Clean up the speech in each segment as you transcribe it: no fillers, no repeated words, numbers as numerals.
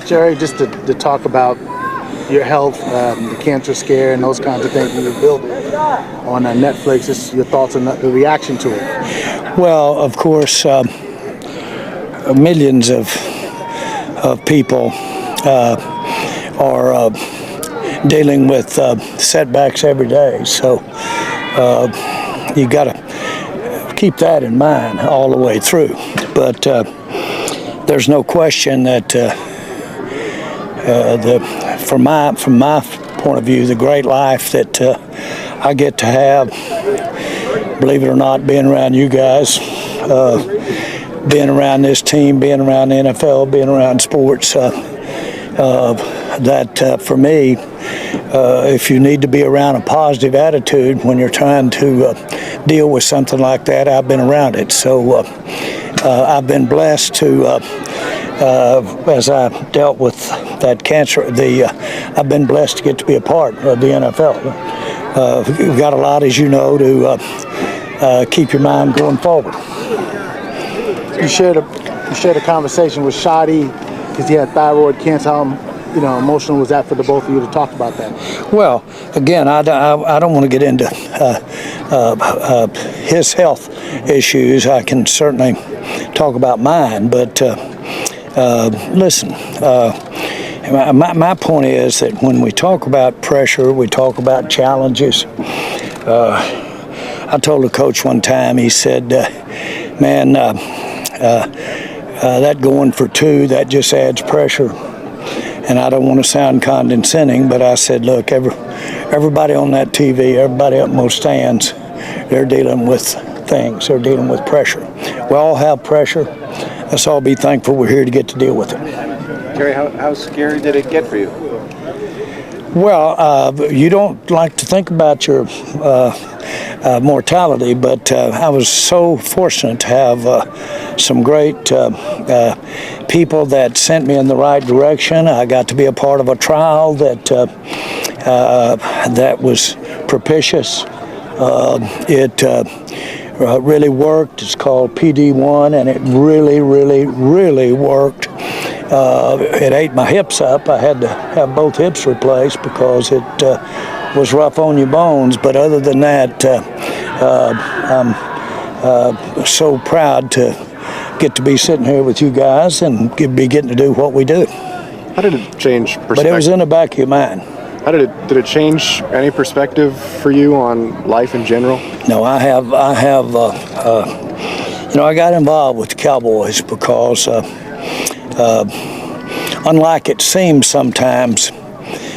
Jerry, just to talk about your health, the cancer scare, and those kinds of things when you built on Netflix, just your thoughts on the reaction to it. Well, of course, millions of people are dealing with setbacks every day. So you got to keep that in mind all the way through. But there's no question that from my point of view, the great life that I get to have, believe it or not, being around you guys, being around this team, being around the NFL, being around sports, that for me, if you need to be around a positive attitude when you're trying to deal with something like that, I've been around it. So I've been blessed to, as I dealt with that cancer, I've been blessed to get to be a part of the NFL. We've got a lot, as you know, to keep your mind going forward. You shared a conversation with Shadi because he had thyroid cancer. How emotional was that for the both of you to talk about that? Well, again, I don't want to get into his health issues. I can certainly talk about mine, but listen, my point is that when we talk about pressure, we talk about challenges. I told a coach one time, he said, man, that going for two, that just adds pressure. And I don't want to sound condescending, but I said, look, everybody on that TV, everybody up in those stands, they're dealing with things. They're dealing with pressure. We all have pressure. Let's all be thankful we're here to get to deal with it. Jerry, how scary did it get for you? Well, you don't like to think about your mortality, but I was so fortunate to have some great people that sent me in the right direction. I got to be a part of a trial that was propitious. It really worked. It's called PD1, and it really, really, really worked. It ate my hips up. I had to have both hips replaced because it was rough on your bones. But other than that, I'm so proud to get to be sitting here with you guys and be getting to do what we do. How did it change perspective? But it was in the back of your mind. How did it change any perspective for you on life in general? No, I got involved with the Cowboys because unlike it seems sometimes,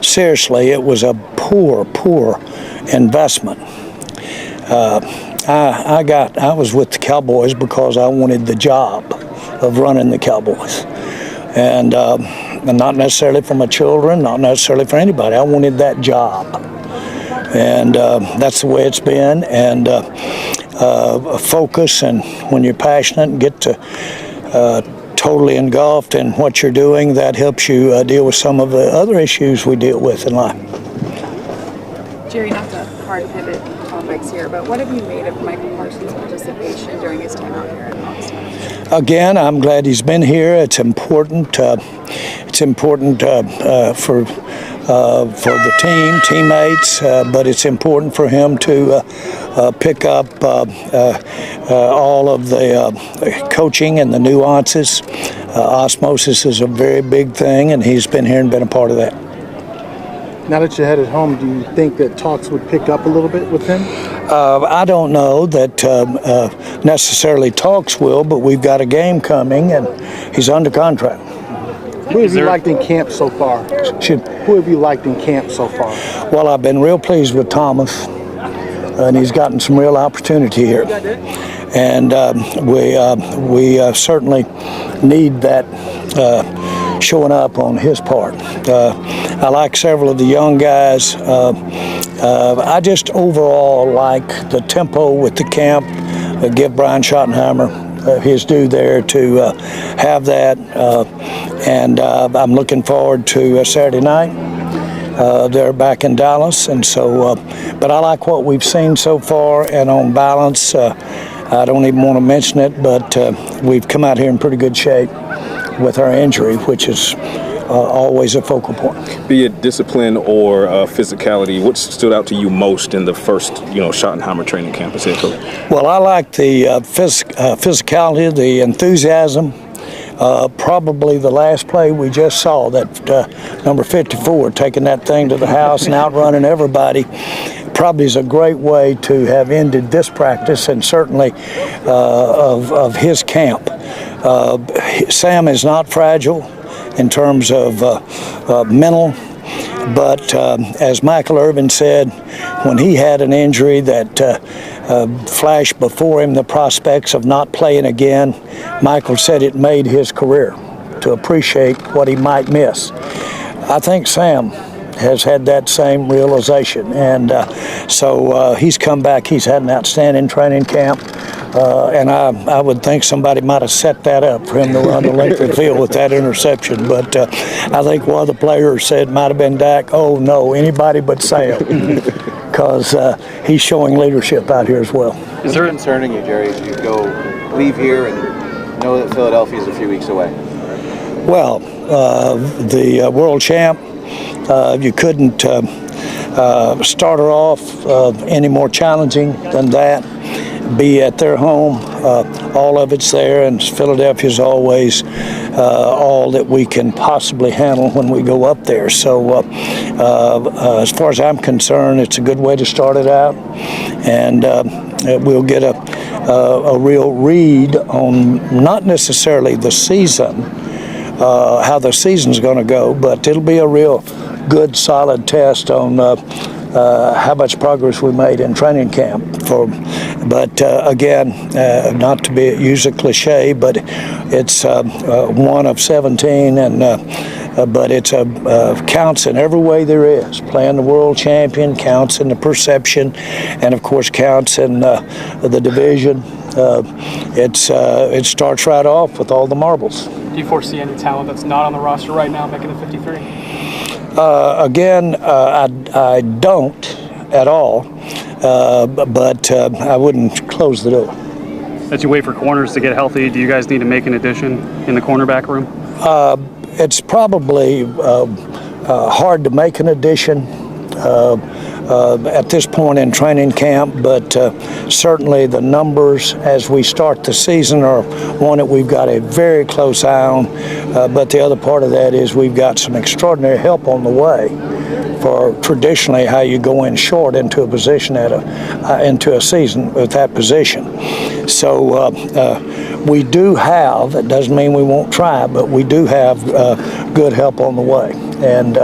seriously, it was a poor investment. I was with the Cowboys because I wanted the job of running the Cowboys. And not necessarily for my children, not necessarily for anybody. I wanted that job. And that's the way it's been. And focus, and when you're passionate and get to totally engulfed in what you're doing, that helps you deal with some of the other issues we deal with in life. Jerry, not to hard pivot topics here, but what have you made of Michael Marson's participation during his time out here in Boston? Again, I'm glad he's been here. It's important. It's important for the teammates, but it's important for him to pick up all of the coaching and the nuances. Osmosis is a very big thing, and he's been here and been a part of that. Now that you're headed home, do you think that talks would pick up a little bit with him? I don't know that necessarily talks will, but we've got a game coming, and he's under contract. Who have you liked in camp so far? Who have you liked in camp so far? Well, I've been real pleased with Thomas, and he's gotten some real opportunity here. And we certainly need that showing up on his part. I like several of the young guys. I just overall like the tempo with the camp. Give Brian Schottenheimer his due there to have that. And I'm looking forward to Saturday night. They're back in Dallas, and so. But I like what we've seen so far, and on balance, I don't even want to mention it, but we've come out here in pretty good shape with our injury, which is always a focal point. Be it discipline or physicality, what stood out to you most in the first, Schottenheimer training camp as head coach? Well, I like the physicality, the enthusiasm. Probably the last play we just saw, that number 54 taking that thing to the house and outrunning everybody, probably is a great way to have ended this practice and certainly of his camp. Sam is not fragile in terms of mental, but as Michael Irvin said, when he had an injury that flashed before him the prospects of not playing again, Michael said it made his career to appreciate what he might miss. I think Sam has had that same realization, and so he's come back. He's had an outstanding training camp, and I would think somebody might have set that up for him to run the length of the field with that interception, but I think one of the players said might have been Dak, oh no, anybody but Sam, because he's showing leadership out here as well. Is there concerning you, Jerry, as you leave here and know that Philadelphia is a few weeks away? Well, the world champ, you couldn't start her off any more challenging than that. Be at their home, all of it's there, and Philadelphia's always all that we can possibly handle when we go up there. So as far as I'm concerned, it's a good way to start it out, and we'll get a real read on not necessarily the season, how the season's going to go, but it'll be a real good, solid test on how much progress we made in training camp. But again, not to use a cliche, but it's one of 17, and but it's counts in every way there is. Playing the world champion counts in the perception, and of course counts in the division. It starts right off with all the marbles. Do you foresee any talent that's not on the roster right now making the 53? Again, I don't at all, but I wouldn't close the door. As you wait for corners to get healthy, do you guys need to make an addition in the cornerback room? It's probably hard to make an addition at this point in training camp, but certainly the numbers as we start the season are one that we've got a very close eye on, but the other part of that is we've got some extraordinary help on the way for traditionally how you go in short into a position into a season with that position. So we do have, it doesn't mean we won't try, but we do have good help on the way, and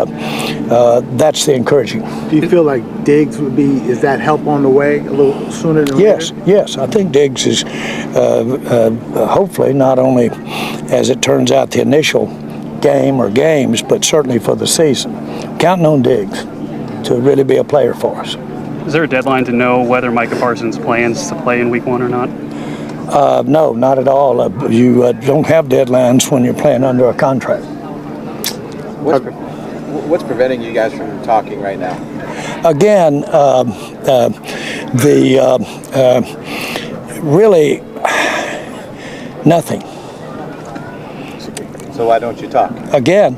that's the encouraging. Do you feel like Diggs is that help on the way a little sooner than later? Yes, I think Diggs is hopefully not only, as it turns out, the initial game or games, but certainly for the season. Counting on Diggs to really be a player for us. Is there a deadline to know whether Micah Parsons plans to play in Week 1 or not? No, not at all. You don't have deadlines when you're playing under a contract. What's preventing you guys from talking right now? Again, really nothing. So why don't you talk? Again,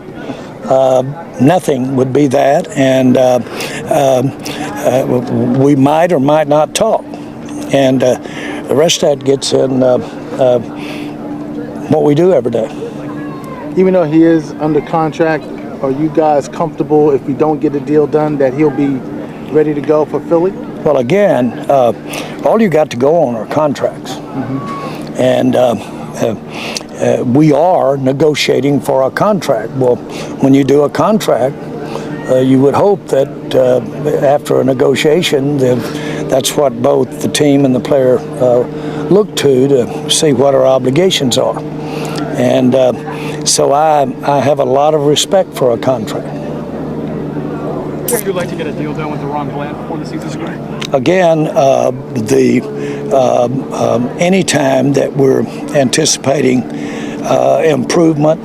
nothing would be that, and we might or might not talk, and the rest of that gets in what we do every day. Even though he is under contract, are you guys comfortable if we don't get a deal done that he'll be ready to go for Philly? Well, again, all you got to go on are contracts, and we are negotiating for a contract. Well, when you do a contract, you would hope that after a negotiation, that's what both the team and the player look to see what our obligations are. And so I have a lot of respect for a contract. Would you like to get a deal done with the Ron Bland before the season's over? Again, any time that we're anticipating improvement,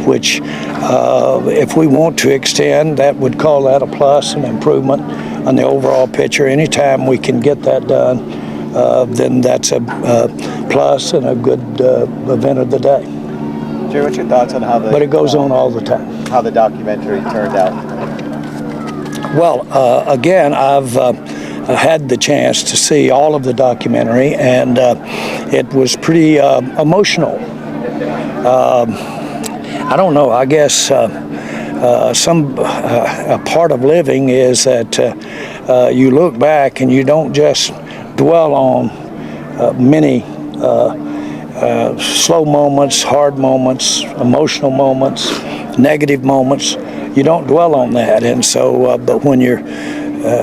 which if we want to extend, that would call that a plus, an improvement on the overall picture. Anytime we can get that done, then that's a plus and a good event of the day. Jerry, what's your thoughts on how but it goes on all the time. how the documentary turned out? Well, again, I've had the chance to see all of the documentary, and it was pretty emotional. I don't know. I guess a part of living is that you look back and you don't just dwell on many slow moments, hard moments, emotional moments, negative moments. You don't dwell on that. And so, but when you're,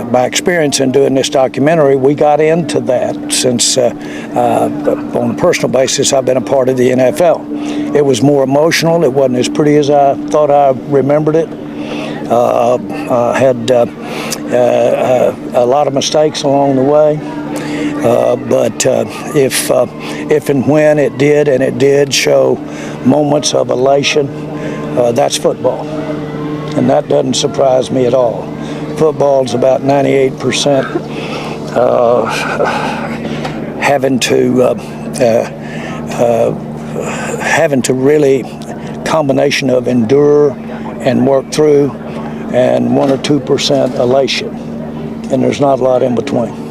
by experience in doing this documentary, we got into that since on a personal basis, I've been a part of the NFL. It was more emotional. It wasn't as pretty as I thought I remembered it. I had a lot of mistakes along the way. But if and when it did, and it did show moments of elation, that's football. And that doesn't surprise me at all. Football's about 98% having to really combination of endure and work through, and 1 or 2% elation. And there's not a lot in between.